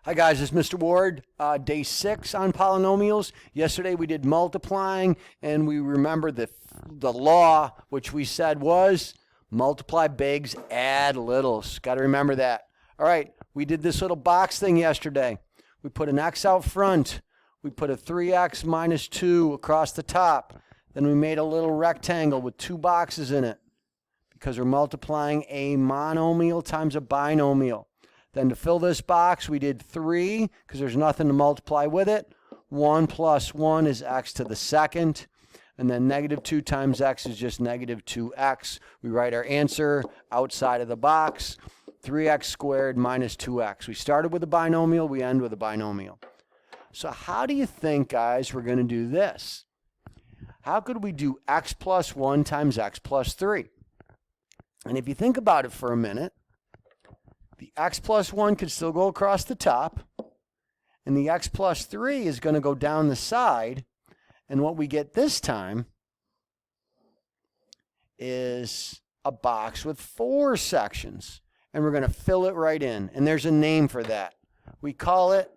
Hi guys, this is Mr. Ward. Day 6 on polynomials. Yesterday we did multiplying, and we remembered the law, which we said was multiply bigs, add littles. Got to remember that. All right, we did this little box thing yesterday. We put an x out front. We put a 3x minus 2 across the top. Then we made a little rectangle with 2 boxes in it because we're multiplying a monomial times a binomial. Then to fill this box, we did 3 because there's nothing to multiply with it. 1 plus 1 is x to the second. And then negative 2 times x is just negative 2x. We write our answer outside of the box. 3x squared minus 2x. We started with a binomial. We end with a binomial. So how do you think, guys, we're going to do this? How could we do x plus 1 times x plus 3? And if you think about it for a minute, the x plus 1 could still go across the top, and the x plus 3 is going to go down the side, and what we get this time is a box with 4 sections, and we're going to fill it right in, and there's a name for that. We call it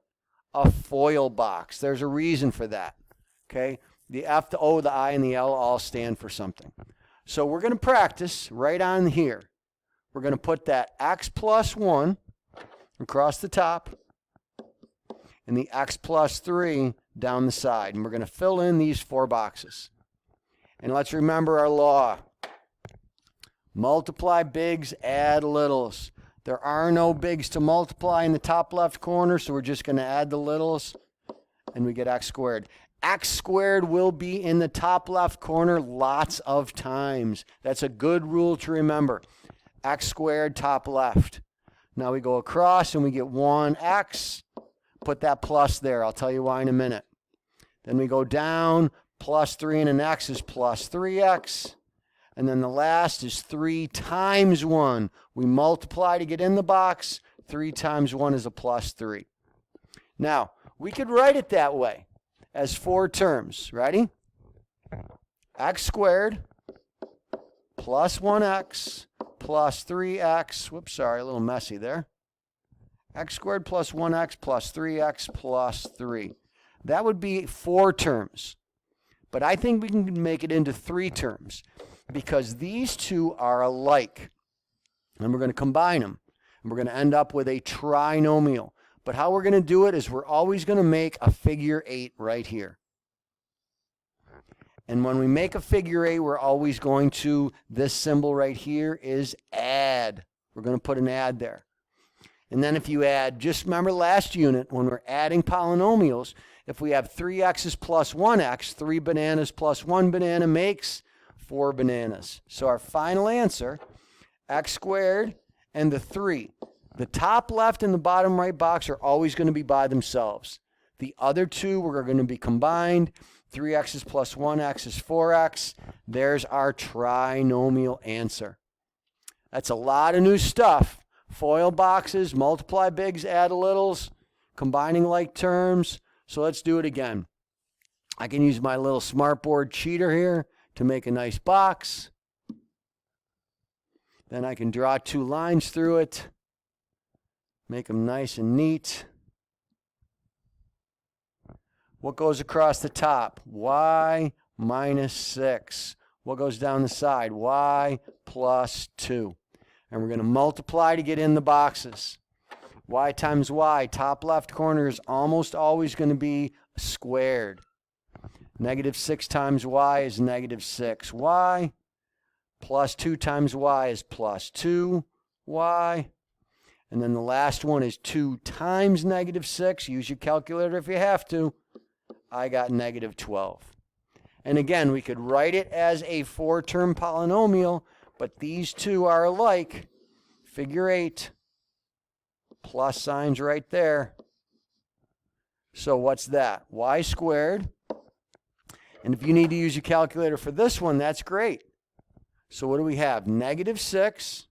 a FOIL box. There's a reason for that, okay? The F, the O, the I, and the L all stand for something. So we're going to practice right on here. We're going to put that x plus 1 across the top and the x plus 3 down the side. And we're going to fill in these 4 boxes. And let's remember our law. Multiply bigs, add littles. There are no bigs to multiply in the top left corner, so we're just going to add the littles, and we get x squared. X squared will be in the top left corner lots of times. That's a good rule to remember. X squared top left. Now we go across and we get 1x. Put that plus there. I'll tell you why in a minute. Then we go down. Plus 3 and an x is plus 3x. And then the last is 3 times 1. We multiply to get in the box. 3 times 1 is a plus 3. Now, we could write it that way as 4 terms. Ready? X squared plus 1x plus 3x, whoops, sorry, a little messy there. X squared plus 1x plus 3x plus 3. That would be 4 terms. But I think we can make it into 3 terms because these two are alike. And we're going to combine them. And we're going to end up with a trinomial. But how we're going to do it is we're always going to make a figure 8 right here. And when we make a figure 8, we're always going to, this symbol right here is add. We're going to put an add there. And then if you add, just remember last unit, when we're adding polynomials, if we have 3x's plus 1x, 3 bananas plus 1 banana makes 4 bananas. So our final answer, x squared and the 3. The top left and the bottom right box are always going to be by themselves. The other two are going to be combined. 3x's plus 1x is 4x. There's our trinomial answer. That's a lot of new stuff. FOIL boxes, multiply bigs, add littles, combining like terms. So let's do it again. I can use my little smartboard cheater here to make a nice box. Then I can draw 2 lines through it. Make them nice and neat. What goes across the top? Y minus 6. What goes down the side? Y plus 2. And we're going to multiply to get in the boxes. Y times y, top left corner is almost always going to be squared. Negative 6 times y is negative 6y. Plus 2 times y is plus 2y. And then the last one is 2 times negative 6. Use your calculator if you have to. I got negative 12. And again, we could write it as a 4-term polynomial, but these two are alike. Figure 8. Plus signs right there. So what's that? Y squared. And if you need to use your calculator for this one, that's great. So what do we have? Negative 6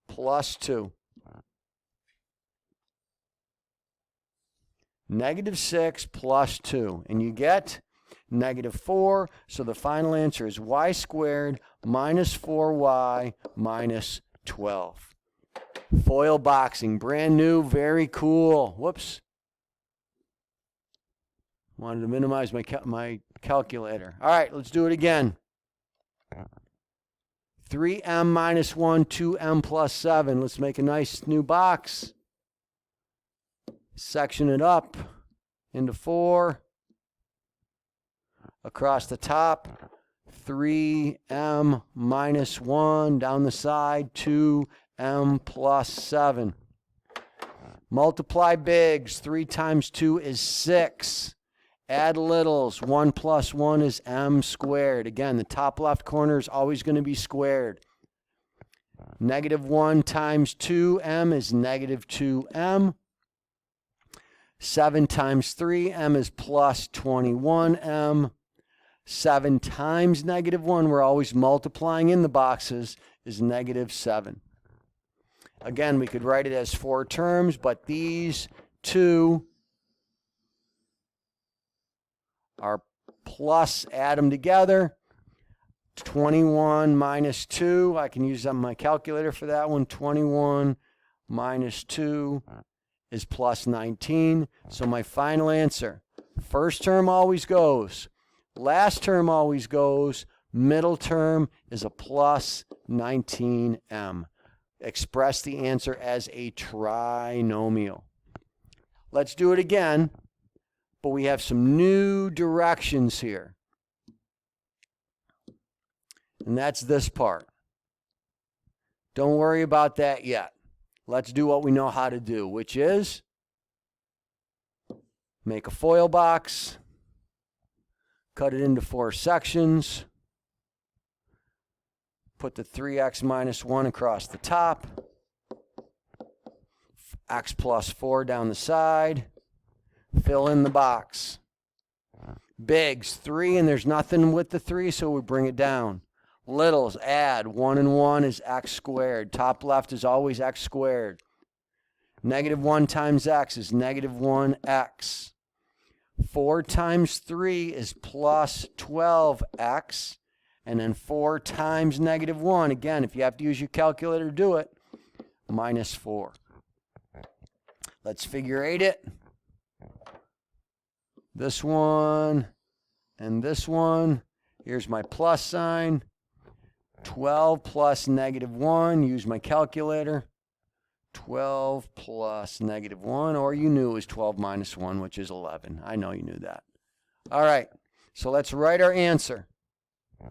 plus 2. Negative 6 plus 2. And you get negative 4. So the final answer is y squared minus 4y minus 12. Foil boxing, brand new, very cool. Whoops. Wanted to minimize my calculator. All right, let's do it again. 3m minus 1, 2m plus 7. Let's make a nice new box. Section it up into 4. Across the top, 3m minus 1. Down the side, 2m plus 7. Multiply bigs. 3 times 2 is 6. Add littles. 1 plus 1 is m squared. Again, the top left corner is always going to be squared. Negative 1 times 2m is negative 2m. 7 times 3m is plus 21m. 7 times negative 1, we're always multiplying in the boxes, is negative 7. Again, we could write it as 4 terms, but these two are plus, add them together. 21 minus 2, I can use my calculator for that one. 21 minus 2 is plus 19. So my final answer, first term always goes. Last term always goes. Middle term is a plus 19m. Express the answer as a trinomial. Let's do it again, but we have some new directions here. And that's this part. Don't worry about that yet. Let's do what we know how to do, which is make a foil box. Cut it into 4 sections. Put the 3x minus 1 across the top. X plus 4 down the side. Fill in the box. Bigs, 3, and there's nothing with the 3, so we bring it down. Littles, add. 1 and 1 is x squared. Top left is always x squared. Negative 1 times x is negative 1x. 4 times 3 is plus 12x. And then 4 times negative 1, again, if you have to use your calculator to do it, minus 4. Let's figure 8 it. This one and this one. Here's my plus sign. 12 plus negative 1, use my calculator. 12 plus negative 1, or you knew it was 12 minus 1, which is 11. I know you knew that. All right, so let's write our answer.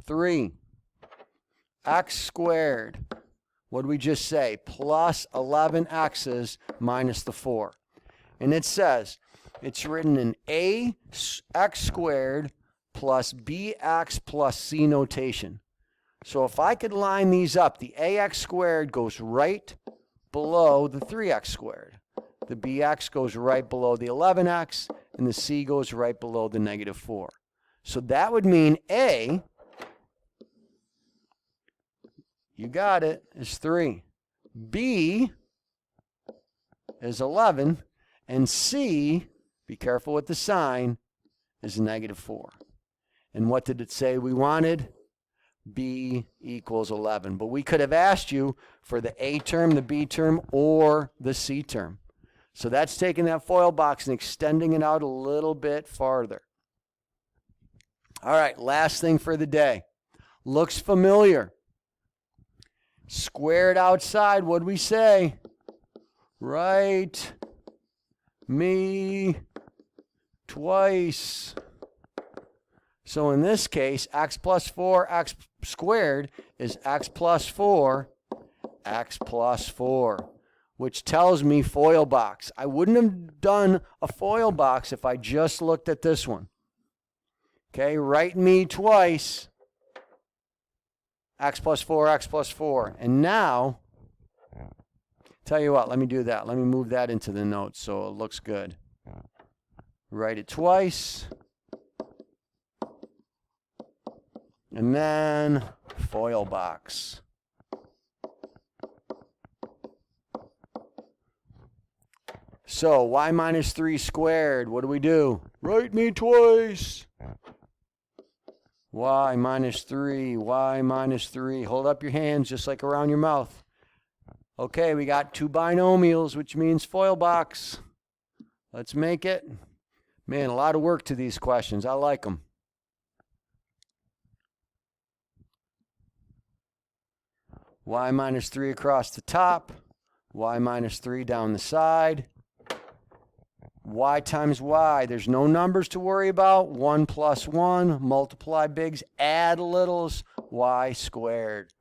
3 x squared, what did we just say? Plus 11x's minus the 4. And it says, it's written in ax squared plus bx plus c notation. So if I could line these up, the ax squared goes right below the 3x squared. The bx goes right below the 11x, and the c goes right below the negative 4. So that would mean a, you got it, is 3. B is 11, and C, be careful with the sign, is negative 4. And what did it say we wanted? B equals 11. But we could have asked you for the A term, the B term, or the C term. So that's taking that foil box and extending it out a little bit farther. All right, last thing for the day. Looks familiar. Squared outside, what do we say? Write me twice. So in this case, x plus 4, x squared is x plus 4, x plus 4, which tells me foil box. I wouldn't have done a foil box if I just looked at this one. Okay, write me twice. X plus 4, x plus 4. And now, tell you what, let me do that. Let me move that into the notes so it looks good. Write it twice. And then foil box. So y minus 3 squared, what do we do? Write me twice. Y minus 3, y minus 3. Hold up your hands just like around your mouth. Okay, we got two binomials, which means FOIL box. Let's make it. Man, a lot of work to these questions. I like them. Y minus 3 across the top. Y minus 3 down the side. Y times Y. There's no numbers to worry about. 1 plus 1. Multiply bigs. Add littles. Y squared.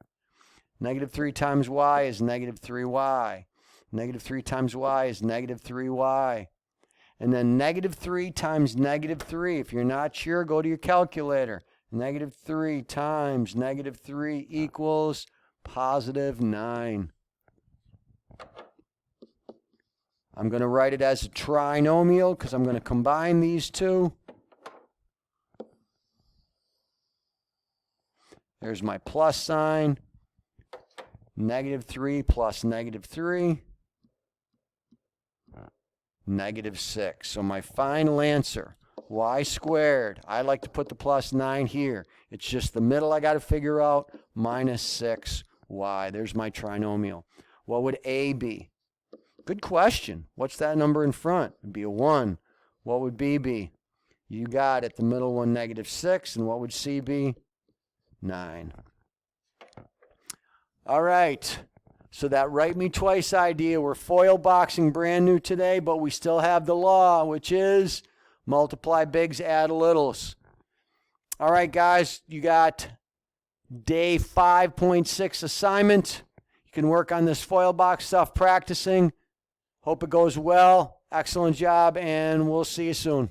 Negative 3 times Y is negative 3Y. Negative 3 times Y is negative 3Y. And then negative 3 times negative 3. If you're not sure, go to your calculator. Negative 3 times negative 3 equals positive 9. I'm going to write it as a trinomial because I'm going to combine these two. There's my plus sign. Negative 3 plus negative 3. Negative 6. So my final answer, y squared. I like to put the plus 9 here. It's just the middle I got to figure out. Minus 6y. There's my trinomial. What would a be? Good question. What's that number in front? It'd be a 1. What would b be? You got it. The middle one, negative 6. And what would c be? 9. All right. So that write me twice idea, we're FOIL boxing brand new today, but we still have the law, which is multiply bigs, add littles. All right, guys, you got day 5.6 assignment. You can work on this FOIL box stuff practicing. Hope it goes well. Excellent job, and we'll see you soon.